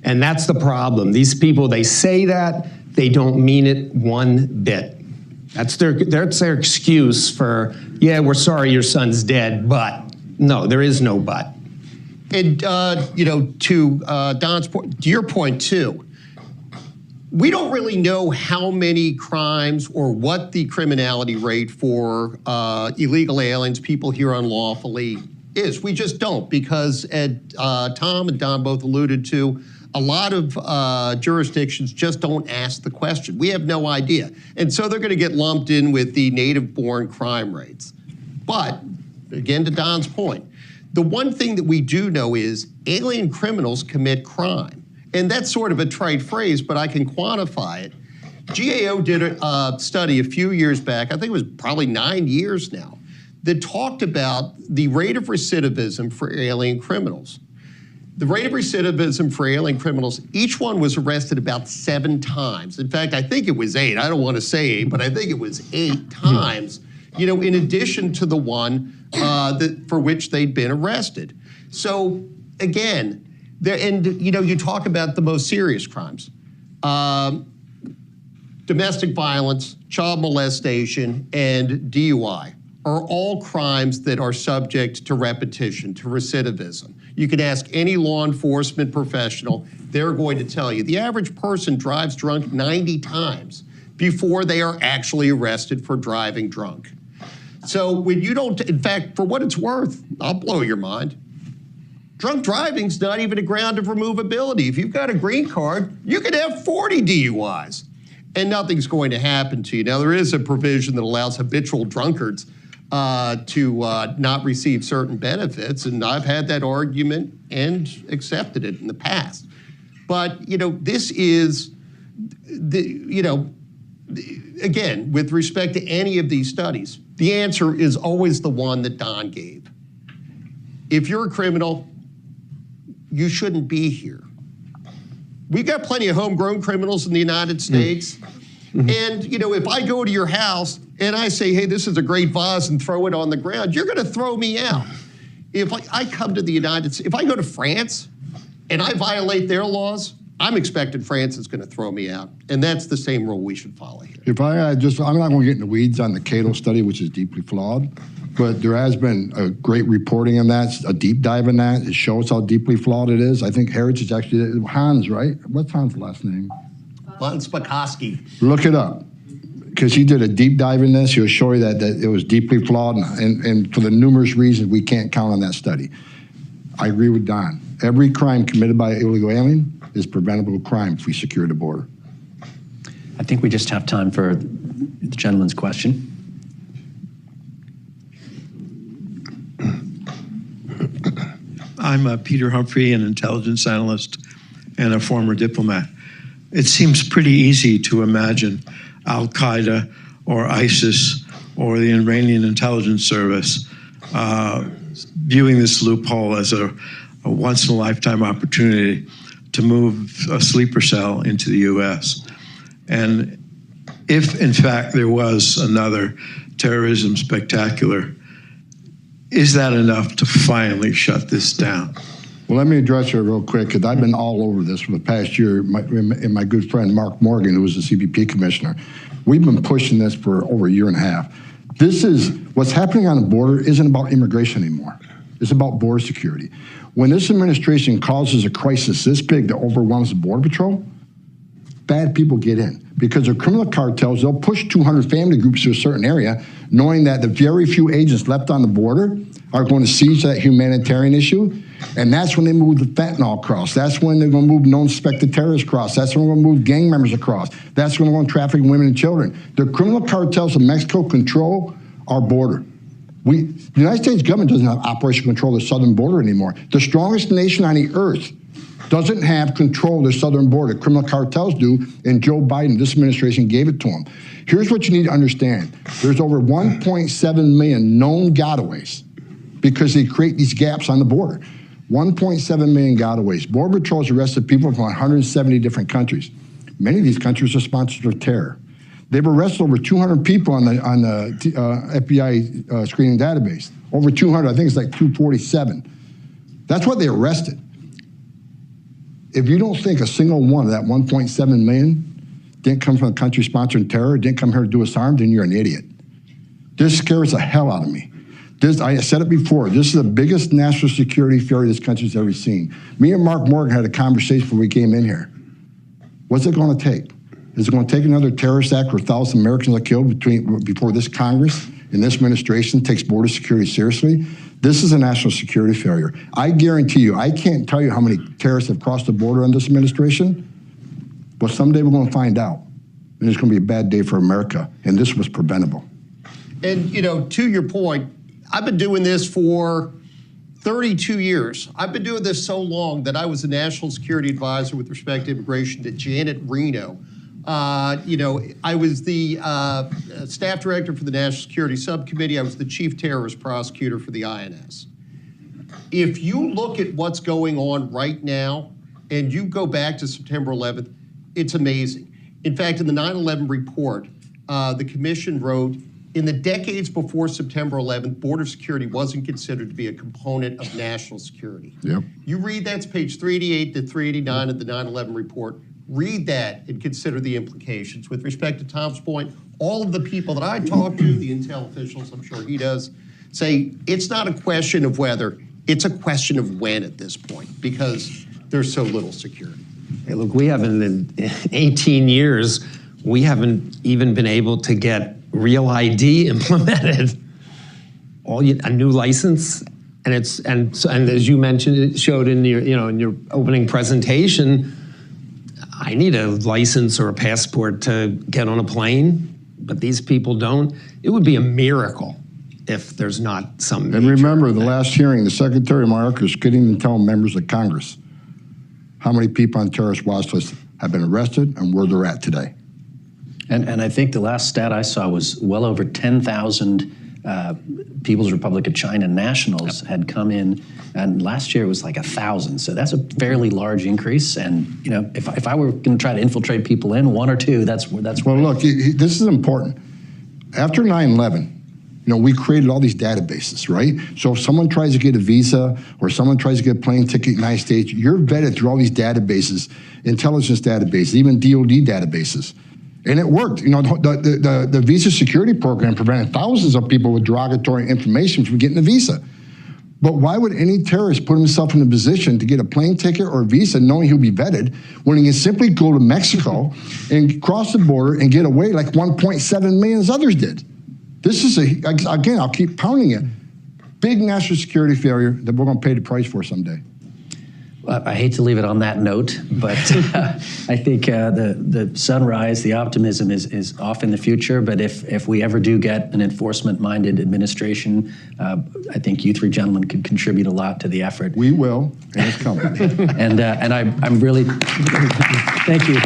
And that's the problem. These people, they say that, they don't mean it one bit. That's their excuse for, yeah, we're sorry your son's dead, but. No, there is no but. And, to Don's point, to your point too, we don't really know how many crimes or what the criminality rate for illegal aliens, people here unlawfully, is. We just don't, because Tom and Don both alluded to, a lot of jurisdictions just don't ask the question. We have no idea. And so they're going to get lumped in with the native-born crime rates. But, again, to Don's point, the one thing that we do know is alien criminals commit crime. And that's sort of a trite phrase, but I can quantify it. GAO did a study a few years back, I think it was probably 9 years now, that talked about the rate of recidivism for alien criminals. The rate of recidivism for alien criminals, each one was arrested about 7 times. In fact, I think it was 8. I don't want to say 8, but I think it was 8 times, in addition to the one for which they'd been arrested. So again, you talk about the most serious crimes. Domestic violence, child molestation, and DUI are all crimes that are subject to repetition, to recidivism. You can ask any law enforcement professional, they're going to tell you. The average person drives drunk 90 times before they are actually arrested for driving drunk. So when you don't, in fact, for what it's worth, I'll blow your mind. Drunk driving's not even a ground of removability. If you've got a green card, you could have 40 DUIs and nothing's going to happen to you. Now, there is a provision that allows habitual drunkards to not receive certain benefits, and I've had that argument and accepted it in the past. But, this is, again, with respect to any of these studies, the answer is always the one that Don gave. If you're a criminal, you shouldn't be here. We've got plenty of homegrown criminals in the United States. Mm-hmm. And, if I go to your house and I say, hey, this is a great vase and throw it on the ground, you're going to throw me out. If I come to the United States, if I go to France and I violate their laws, I'm expecting France is going to throw me out. And that's the same rule we should follow here. If I'm not going to get in the weeds on the Cato study, which is deeply flawed, but there has been a great reporting on that, a deep dive in that. It shows how deeply flawed it is. I think Heritage actually, Hans, right? What's Hans' last name? Hans Spakovsky. Look it up, because he did a deep dive in this. He'll show you that it was deeply flawed, and for the numerous reasons, we can't count on that study. I agree with Don. Every crime committed by an illegal alien is preventable crime if we secure the border. I think we just have time for the gentleman's question. I'm Peter Humphrey, an intelligence analyst and a former diplomat. It seems pretty easy to imagine Al-Qaeda or ISIS or the Iranian intelligence service viewing this loophole as a once-in-a-lifetime opportunity to move a sleeper cell into the U.S. And if, in fact, there was another terrorism spectacular, is that enough to finally shut this down? Well, let me address it real quick, because I've been all over this for the past year. My good friend Mark Morgan, who was the CBP commissioner, we've been pushing this for over a year and a half. What's happening on the border isn't about immigration anymore. It's about border security. When this administration causes a crisis this big that overwhelms the Border Patrol, bad people get in. Because the criminal cartels, they'll push 200 family groups to a certain area, knowing that the very few agents left on the border are going to seize that humanitarian issue. And that's when they move the fentanyl across. That's when they're going to move known suspected terrorists across. That's when they're going to move gang members across. That's when they're going to traffic women and children. The criminal cartels of Mexico control our border. The United States government doesn't have operational control of the southern border anymore. The strongest nation on the earth doesn't have control of the southern border. Criminal cartels do, and Joe Biden, this administration, gave it to them. Here's what you need to understand. There's over 1.7 million known gotaways because they create these gaps on the border. 1.7 million gotaways. Border Patrol has arrested people from 170 different countries. Many of these countries are sponsors of terror. They've arrested over 200 people on the FBI screening database. Over 200, I think it's like 247. That's what they arrested. If you don't think a single one of that 1.7 million didn't come from a country sponsoring terror, didn't come here to do us harm, then you're an idiot. This scares the hell out of me. I said it before, this is the biggest national security failure this country's ever seen. Me and Mark Morgan had a conversation before we came in here. What's it going to take? Is it going to take another terrorist act where 1,000 Americans are killed before this Congress and this administration takes border security seriously? This is a national security failure. I guarantee you, I can't tell you how many terrorists have crossed the border under this administration, but someday we're going to find out. And it's going to be a bad day for America, and this was preventable. And, you know, to your point, I've been doing this for 32 years. I've been doing this so long that I was a national security advisor with respect to immigration to Janet Reno. You know, I was the staff director for the National Security Subcommittee. I was the chief terrorist prosecutor for the INS. If you look at what's going on right now, and you go back to September 11th, it's amazing. In fact, in the 9/11 report, the commission wrote, in the decades before September 11th, border security wasn't considered to be a component of national security. Yep. You read that's page 388 to 389 of the 9/11 report. Read that and consider the implications. With respect to Tom's point, all of the people that I talk to, the intel officials, I'm sure he does, say it's not a question of whether, it's a question of when at this point, because there's so little security. Hey, look, we haven't, in 18 years, we haven't even been able to get Real ID implemented. A new license, and as you mentioned, it showed in your, in your opening presentation, I need a license or a passport to get on a plane, but these people don't. It would be a miracle if there's not some. And remember, the last hearing, the Secretary of Marcus couldn't even tell members of Congress how many people on terrorist watch lists have been arrested and where they're at today. And I think the last stat I saw was well over 10,000 People's Republic of China nationals had come in, and last year it was like 1,000. So that's a fairly large increase. And you know, if I were going to try to infiltrate people in, one or two, that's well. Look, this is important. After 9/11, you know, we created all these databases, right? So if someone tries to get a visa or someone tries to get a plane ticket in the United States, you're vetted through all these databases, intelligence databases, even DoD databases. And it worked. You know, the visa security program prevented thousands of people with derogatory information from getting a visa. But why would any terrorist put himself in a position to get a plane ticket or a visa knowing he'll be vetted when he can simply go to Mexico and cross the border and get away like 1.7 million others did? This is, again, I'll keep pounding it, big national security failure that we're going to pay the price for someday. I hate to leave it on that note, but I think the sunrise, the optimism is off in the future. But if we ever do get an enforcement-minded administration, I think you three gentlemen could contribute a lot to the effort. We will, and it's coming. and I'm really, thank you.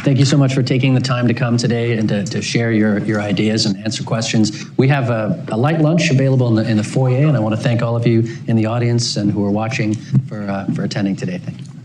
Thank you so much for taking the time to come today and to share your ideas and answer questions. We have a light lunch available in the foyer, and I want to thank all of you in the audience and who are watching for attending today. Thank you.